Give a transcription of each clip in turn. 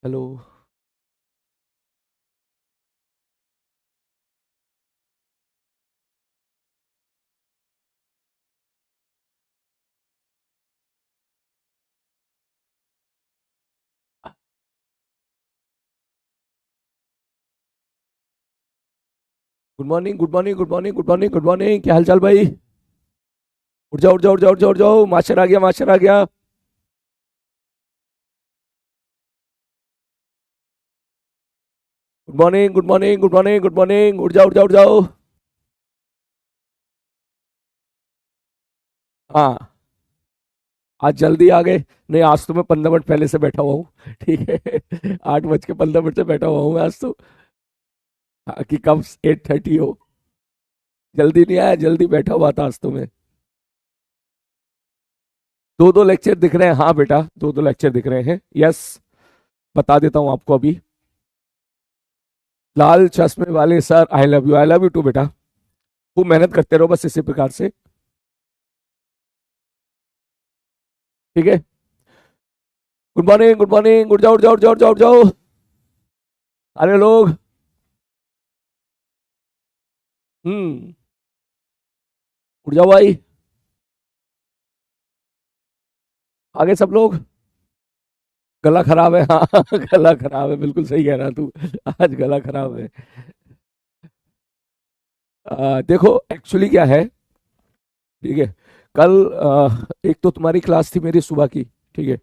Hello. Good morning, good morning, good morning, good morning, good morning. क्या हाल चाल भाई? उठ जाओ, उठ जाओ, उठ जाओ, उठ जाओ, उठ जाओ। मास्टर आ गया, मास्टर आ गया। Good morning, good morning, good morning, good morning. उठ जाओ, उठ जाओ, उठ जाओ। हाँ, आज जल्दी आ गए। नहीं, आज तो मैं 15 मिनट पहले से बैठा हुआ हूँ। ठीक है। 8:15 से बैठा हुआ हूँ मैं आज तो। हाँ, कि कब 8:30 हो। जल्दी नहीं आया, जल्दी बैठा हुआ था आज तो मैं। दो दो लेक्चर दिख रहे हैं, हाँ बेटा, दो दो लेक्चर दिख रहे हैं, यस। बता देता हूँ आपको अभी। लाल चश्मे वाले sir, I love you, I love you too बेटा। खूब मेहनत करते रहो बस इसी प्रकार से। ठीक है। Good morning, good morning. उठ जाओ, उठ जाओ, उठ जाओ, उठ जाओ, उठ जाओ। अरे लोग। हम्म। उठ जाओ भाई। आगे सब लोग। गला खराब है, हाँ। गला खराब है, बिल्कुल सही कह रहा तू। आज गला खराब है। देखो एक्चुअली क्या है। ठीक है। कल एक तो तुम्हारी क्लास थी मेरी सुबह की। ठीक है।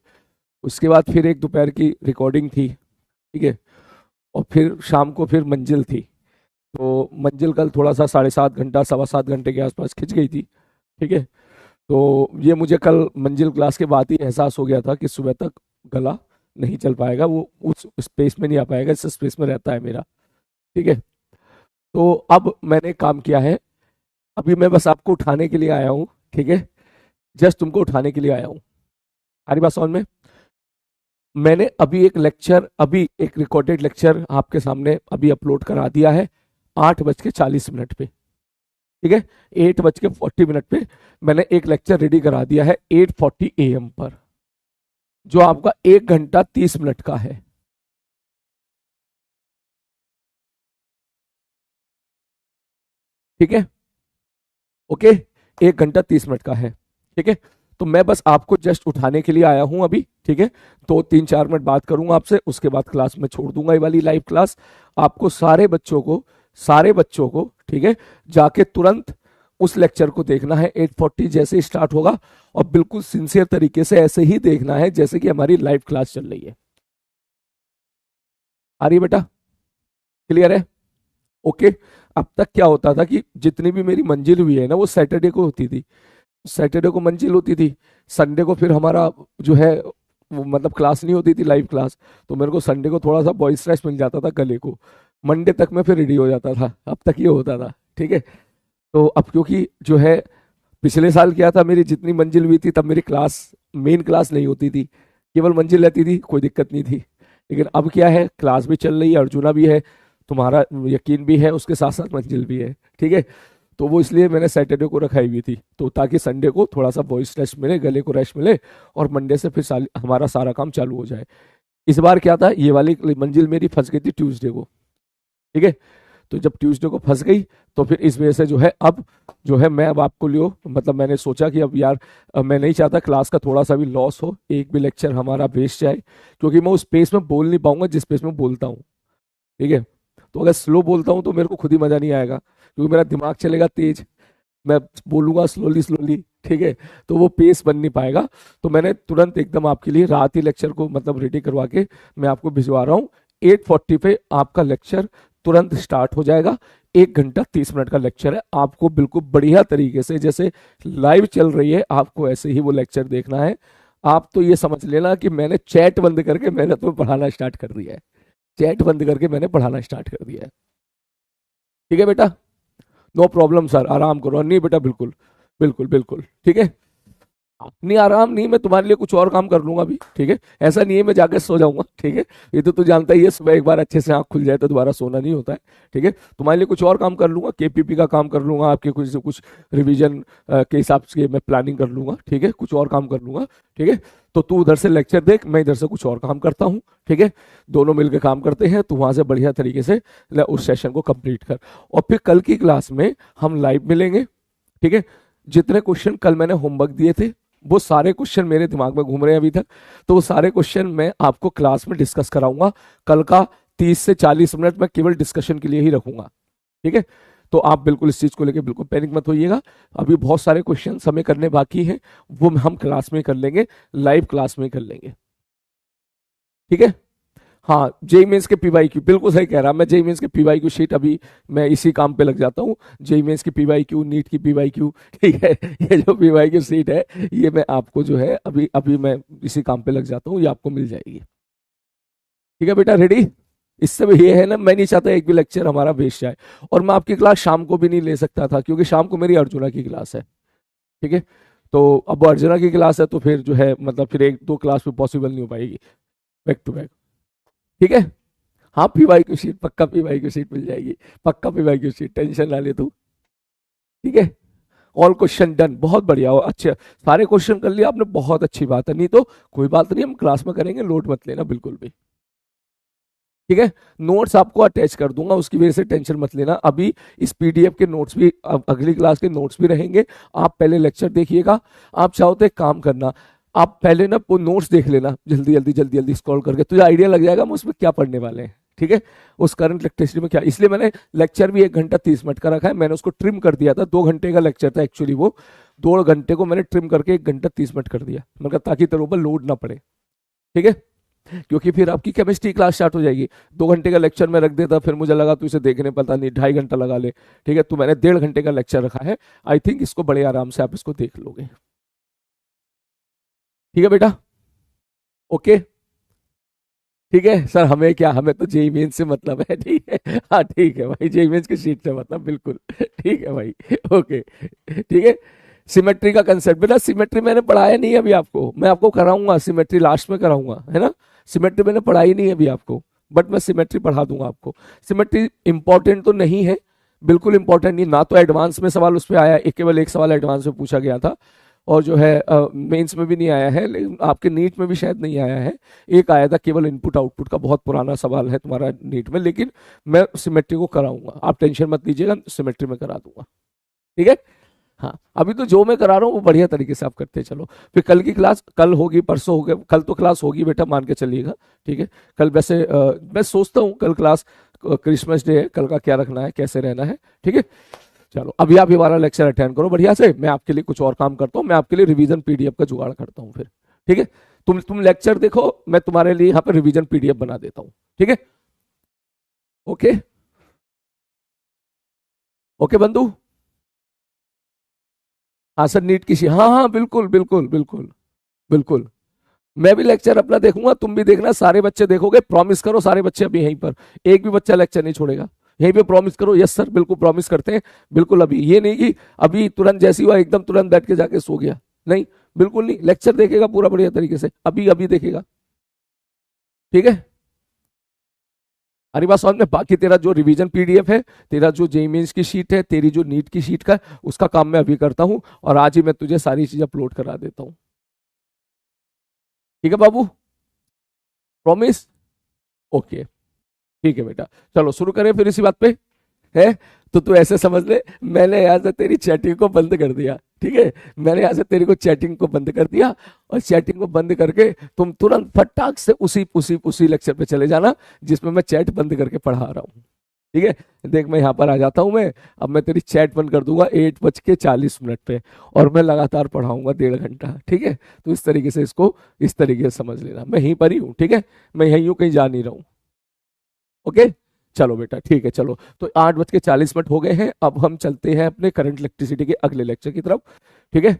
उसके बाद फिर एक दोपहर की रिकॉर्डिंग थी। ठीक है। और फिर शाम को फिर मंजिल थी। तो मंजिल कल थोड़ा सा 7.5 घंटा, 7.25 घंटे के आसपास खिंच गई थी। ठीक है। तो ये मुझे कल मंजिल क्लास के बाद ही एहसास हो गया था कि सुबह तक गला नहीं चल पाएगा, वो उस स्पेस में नहीं आ पाएगा जिस स्पेस में रहता है मेरा। ठीक है। तो अब मैंने काम किया है। अभी मैं बस आपको उठाने के लिए आया हूँ। ठीक है। जस्ट तुमको उठाने के लिए आया हूँ। हमारी बात समझ में। मैंने अभी एक रिकॉर्डेड लेक्चर आपके सामने अभी अपलोड करा दिया है। 8:40 पे। ठीक है। 8:40 पे मैंने एक लेक्चर रेडी करा दिया है 8:40 AM पर, जो आपका 1 घंटा 30 मिनट का है। ठीक है। ओके। 1 घंटा 30 मिनट का है। ठीक है। तो मैं बस आपको जस्ट उठाने के लिए आया हूं अभी। ठीक है। तो 3-4 मिनट बात करूंगा आपसे, उसके बाद क्लास में छोड़ दूंगा ये वाली लाइव क्लास। आपको सारे बच्चों को ठीक है, जाके तुरंत उस लेक्चर को देखना है 8:40 जैसे ही स्टार्ट होगा। और बिल्कुल सिंसियर तरीके से ऐसे ही देखना है जैसे कि हमारी लाइव क्लास चल रही है। आ रही है बेटा? क्लियर है? ओके। अब तक क्या होता था कि जितनी भी मेरी मंजिल हुई है ना, वो सैटरडे को होती थी। सैटरडे को मंजिल होती थी। संडे को फिर हमारा जो है वो मतलब क्लास नहीं होती थी, लाइव क्लास। तो मेरे को संडे को थोड़ा सा वॉइस रेस्ट मिल जाता था गले को। मंडे तक मैं फिर रेडी हो जाता था, अब तक ये होता था। ठीक है। तो अब क्योंकि जो है पिछले साल क्या था, मेरी जितनी मंजिल हुई थी तब मेरी क्लास, मेन क्लास नहीं होती थी, केवल मंजिल रहती थी, कोई दिक्कत नहीं थी। लेकिन अब क्या है, क्लास भी चल रही है, अर्जुना भी है, तुम्हारा यकीन भी है, उसके साथ साथ मंजिल भी है। ठीक है। तो वो इसलिए मैंने सैटरडे को रखाई हुई थी, तो ताकि संडे को थोड़ा सा वॉइस रेस्ट मिले, गले को रेस्ट मिले। और मंडे से फिर हमारा सारा काम चालू हो जाए। इस बार क्या था, ये वाली मंजिल मेरी फंस गई थी ट्यूसडे को। ठीक है। तो जब ट्यूसडे को फंस गई, तो फिर इस वजह से जो है अब, जो है मैं अब आपको लियो मतलब मैंने सोचा कि अब यार, मैं नहीं चाहता क्लास का थोड़ा सा भी लॉस हो, एक भी लेक्चर हमारा वेस्ट जाए। क्योंकि मैं उस स्पेस में बोल नहीं पाऊंगा जिस स्पेस में बोलता हूँ। ठीक है। तो अगर स्लो बोलता हूँ तो मेरे को खुद ही मजा नहीं आएगा, क्योंकि मेरा दिमाग चलेगा तेज, मैं बोलूंगा स्लोली स्लोली। ठीक है। तो वो पेस बन नहीं पाएगा। तो मैंने तुरंत एकदम आपके लिए रात ही लेक्चर को मतलब रेडी करवा के मैं आपको भिजवा रहा हूँ। 8:40 पे आपका लेक्चर तुरंत स्टार्ट हो जाएगा। 1 घंटा 30 मिनट का लेक्चर है, आपको बिल्कुल बढ़िया तरीके से जैसे लाइव चल रही है आपको ऐसे ही वो लेक्चर देखना है। आप तो ये समझ लेना कि मैंने चैट बंद करके मैंने तुम्हें पढ़ाना स्टार्ट कर दिया है। चैट बंद करके मैंने पढ़ाना स्टार्ट कर दिया है। ठीक है बेटा? नो प्रॉब्लम सर, आराम करो। नहीं बेटा, बिल्कुल बिल्कुल बिल्कुल ठीक है। नहीं आराम नहीं, मैं तुम्हारे लिए कुछ और काम कर लूंगा अभी, ठीक है। ऐसा नहीं है मैं जाकर सो जाऊंगा, ठीक है। ये तो तू जानता ही है, सुबह एक बार अच्छे से आंख खुल जाए तो दोबारा सोना नहीं होता है, ठीक है। तुम्हारे लिए कुछ और काम कर लूंगा, केपीपी का काम कर लूंगा, आपके कुछ से कुछ रिवीजन के हिसाब से मैं प्लानिंग कर लूंगा, ठीक है। कुछ और काम कर लूंगा, ठीक है। तो तू उधर से लेक्चर देख, मैं इधर से कुछ और काम करता हूँ, ठीक है। दोनों मिलकर काम करते हैं, तू वहां से बढ़िया तरीके से उस सेशन को कंप्लीट कर। और फिर कल की क्लास में हम लाइव मिलेंगे, ठीक है। जितने क्वेश्चन कल मैंने होमवर्क दिए थे वो सारे क्वेश्चन मेरे दिमाग में घूम रहे हैं अभी तक, तो वो सारे क्वेश्चन मैं आपको क्लास में डिस्कस कराऊंगा। कल का 30 से 40 मिनट मैं केवल डिस्कशन के लिए ही रखूंगा, ठीक है। तो आप बिल्कुल इस चीज को लेकर बिल्कुल पैनिक मत होइएगा। अभी बहुत सारे क्वेश्चन हमें करने बाकी हैं, वो हम क्लास में कर लेंगे, लाइव क्लास में कर लेंगे, ठीक है। हाँ, जेई मेंस के पीवाईक्यू बिल्कुल सही कह रहा, मैं जेई मेंस के पीवाईक्यू शीट अभी मैं इसी काम पे लग जाता हूँ। जेई मेंस की पीवाईक्यू, नीट की पीवाईक्यू, ठीक है। ये जो पीवाईक्यू शीट है ये मैं आपको जो है अभी अभी मैं इसी काम पे लग जाता हूँ, ये आपको मिल जाएगी, ठीक है बेटा। रेडी? इससे भी ये है ना, मैं नहीं चाहता एक भी लेक्चर हमारा वेस्ट जाए। और मैं आपकी क्लास शाम को भी नहीं ले सकता था क्योंकि शाम को मेरी अर्जुना की क्लास है, ठीक है। तो अब अर्जुना की क्लास है तो फिर जो है मतलब फिर एक दो क्लास भी पॉसिबल नहीं हो पाएगी बैक टू बैक, ठीक है। हाँ, पीवाई की सीट पक्का, पीवाई की सीट मिल जाएगी, पक्का पीवाई की सीट, टेंशन ना ले तू, ठीक है। ऑल क्वेश्चन डन, बहुत बढ़िया हो, अच्छे सारे क्वेश्चन कर लिया आपने, बहुत अच्छी बात है। नहीं तो कोई बात नहीं, हम क्लास में करेंगे, लोड मत लेना बिल्कुल भी, ठीक है। नोट्स आपको अटैच कर दूंगा, उसकी वजह से टेंशन मत लेना। अभी इस पीडीएफ के नोट्स भी, अगली क्लास के नोट्स भी रहेंगे। आप पहले लेक्चर देखिएगा, आप चाहो तो एक काम करना, आप पहले ना वो नोट्स देख लेना, जल्दी जल्दी जल्दी जल्दी स्क्रॉल करके, तुझे आइडिया लग जाएगा हम उसमें क्या पढ़ने वाले हैं, ठीक है। उस करंट इलेक्ट्रिसिटी में क्या, इसलिए मैंने लेक्चर भी 1 घंटा 30 मिनट का रखा है, मैंने उसको ट्रिम कर दिया था, 2 घंटे का लेक्चर था एक्चुअली, वो 2 घंटे को मैंने ट्रिम करके 1 घंटा 30 मिनट कर दिया, मतलब ताकि तेरे ऊपर लोड ना पड़े, ठीक है। क्योंकि फिर आपकी केमिस्ट्री क्लास स्टार्ट हो जाएगी। 2 घंटे का लेक्चर में रख देता, फिर मुझे लगा तू इसे देखने पता नहीं 2.5 घंटा लगा ले, ठीक है। तो मैंने 1.5 घंटे का लेक्चर रखा है, आई थिंक इसको बड़े आराम से आप इसको देख लोगे, ठीक है बेटा, ओके। ठीक है सर, हमें क्या, हमें तो जेई मेंस से मतलब है, ठीक है। हाँ ठीक है भाई, जेई मेंस की सीट से मतलब, बिल्कुल ठीक है भाई, ओके, ठीक है। सिमेट्री का कंसेप्ट बेटा, सिमेट्री मैंने पढ़ाया नहीं है अभी आपको, मैं आपको कराऊंगा सिमेट्री, लास्ट में कराऊंगा, है ना। सिमेट्री मैंने पढ़ाई नहीं है अभी आपको, बट मैं सिमेट्री पढ़ा दूंगा आपको। सिमेट्री इंपॉर्टेंट तो नहीं है, बिल्कुल इंपॉर्टेंट नहीं, ना तो एडवांस में सवाल उस पर आया, एक केवल एक सवाल एडवांस में पूछा गया था, और जो है मेंस में भी नहीं आया है, लेकिन आपके नीट में भी शायद नहीं आया है। एक आया था केवल इनपुट आउटपुट का, बहुत पुराना सवाल है तुम्हारा नीट में, लेकिन मैं सिमेट्री को कराऊंगा, आप टेंशन मत लीजिएगा, सिमेट्री में करा दूंगा, ठीक है। हाँ, अभी तो जो मैं करा रहा हूँ वो बढ़िया तरीके से आप करते चलो। फिर कल की क्लास कल होगी, परसों होगी, कल तो क्लास होगी बेटा, मान के चलिएगा, ठीक है। कल वैसे मैं सोचता हूँ कल क्लास, क्रिसमस डे है, कल का क्या रखना है, कैसे रहना है, ठीक है। चलो अभी आप हमारा लेक्चर अटेंड करो बढ़िया से, मैं आपके लिए कुछ और काम करता हूँ, मैं आपके लिए रिवीजन पीडीएफ का जुगाड़ करता हूँ फिर, ठीक है। तुम लेक्चर देखो, मैं तुम्हारे लिए यहाँ पर रिवीजन पीडीएफ बना देता हूँ, ठीक है। ओके, ओके बंधु। हाँ सर, नीट की हाँ हाँ बिल्कुल बिल्कुल बिल्कुल बिल्कुल, मैं भी लेक्चर अपना देखूंगा, तुम भी देखना, सारे बच्चे देखोगे, प्रॉमिस करो सारे बच्चे अभी यहीं पर, एक भी बच्चा लेक्चर नहीं छोड़ेगा, यहीं पे प्रॉमिस करो। यस सर, बिल्कुल प्रॉमिस करते हैं, बिल्कुल। अभी ये नहीं कि अभी तुरंत जैसी हुआ एकदम तुरंत बैठ के जाके सो गया, नहीं, बिल्कुल नहीं, लेक्चर देखेगा पूरा बढ़िया तरीके से, अभी अभी देखेगा, ठीक है। हमारी बात समझ में, बाकी तेरा जो रिवीजन पीडीएफ है, तेरा जो जेई मेंस की शीट है, तेरी जो नीट की शीट का, उसका काम मैं अभी करता हूँ, और आज ही मैं तुझे सारी चीज अपलोड करा देता हूँ, ठीक है बाबू, प्रॉमिस, ओके, ठीक है बेटा। चलो शुरू करें फिर इसी बात पे, है। तो तू ऐसे समझ ले, मैंने यहाँ से तेरी चैटिंग को बंद कर दिया, ठीक है। मैंने यहाँ से तेरी को चैटिंग को बंद कर दिया, और चैटिंग को बंद करके तुम तुरंत फटाक से उसी उसी उसी लेक्चर पे चले जाना जिसमें मैं चैट बंद करके पढ़ा रहा हूँ, ठीक है। देख मैं यहाँ पर आ जाता हूँ, मैं अब मैं तेरी चैट बंद कर दूंगा 8:40 पे, और मैं लगातार पढ़ाऊंगा 1.5 घंटा, ठीक है। तो इस तरीके से इसको इस तरीके से समझ लेना, मैं यहीं पर ही हूँ, ठीक है, मैं यहीं हूँ, कहीं जा नहीं रहा हूँ, ओके। चलो बेटा ठीक है, चलो तो 8:40 हो गए हैं, अब हम चलते हैं अपने करंट इलेक्ट्रिसिटी के अगले लेक्चर की तरफ, ठीक है।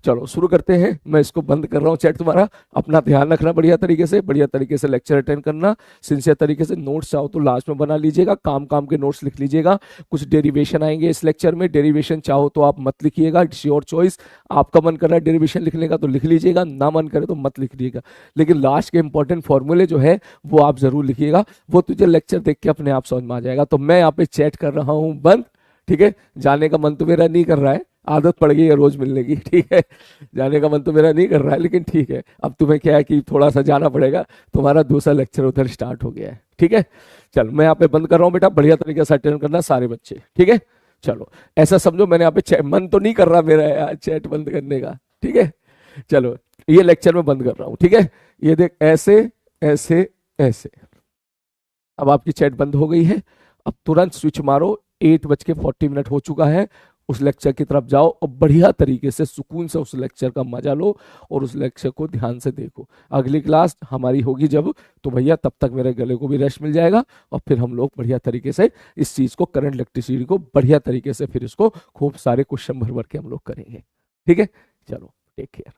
चलो शुरू करते हैं। मैं इसको बंद कर रहा हूँ चैट तुम्हारा। अपना ध्यान रखना, बढ़िया तरीके से लेक्चर अटेंड करना, सिंसियर तरीके से। नोट्स चाहो तो लास्ट में बना लीजिएगा, काम काम के नोट्स लिख लीजिएगा। कुछ डेरिवेशन आएंगे इस लेक्चर में, डेरिवेशन चाहो तो आप मत लिखिएगा, इट्स योर चॉइस। आपका मन कर रहा है डेरिवेशन लिखने का तो लिख लीजिएगा, ना मन करे तो मत लिख लीजिएगा। लेकिन लास्ट के इंपॉर्टेंट फॉर्मूले जो है वो आप जरूर लिखिएगा, वो तुझे लेक्चर देख के अपने आप समझ में आ जाएगा। तो मैं यहाँ पे चैट कर रहा हूँ बंद, ठीक है। जाने का मन तो मेरा नहीं कर रहा है, आदत पड़ गई है रोज मिलने की, ठीक है। जाने का मन तो मेरा नहीं कर रहा है, लेकिन ठीक है, अब तुम्हें क्या है कि थोड़ा सा जाना पड़ेगा। तुम्हारा दूसरा लेक्चर उधर स्टार्ट हो गया है, ठीक है। चल मैं यहाँ पे बंद कर रहा हूँ बेटा, बढ़िया तरीके से अटेंड करना सारे बच्चे, ठीक है। चलो ऐसा समझो मैंने यहाँ पे मन तो नहीं कर रहा मेरा यार चैट बंद करने का, ठीक है। चलो ये लेक्चर में बंद कर रहा हूँ, ठीक है। ये देख ऐसे ऐसे ऐसे, अब आपकी चैट बंद हो गई है। अब तुरंत स्विच मारो, 8:40 हो चुका है। उस लेक्चर की तरफ जाओ और बढ़िया तरीके से सुकून से उस लेक्चर का मजा लो और उस लेक्चर को ध्यान से देखो। अगली क्लास हमारी होगी जब, तो भैया तब तक मेरे गले को भी रेस्ट मिल जाएगा और फिर हम लोग बढ़िया तरीके से इस चीज को, करंट इलेक्ट्रिसिटी को बढ़िया तरीके से फिर इसको खूब सारे क्वेश्चन भर भर के हम लोग करेंगे, ठीक है। चलो टेक केयर।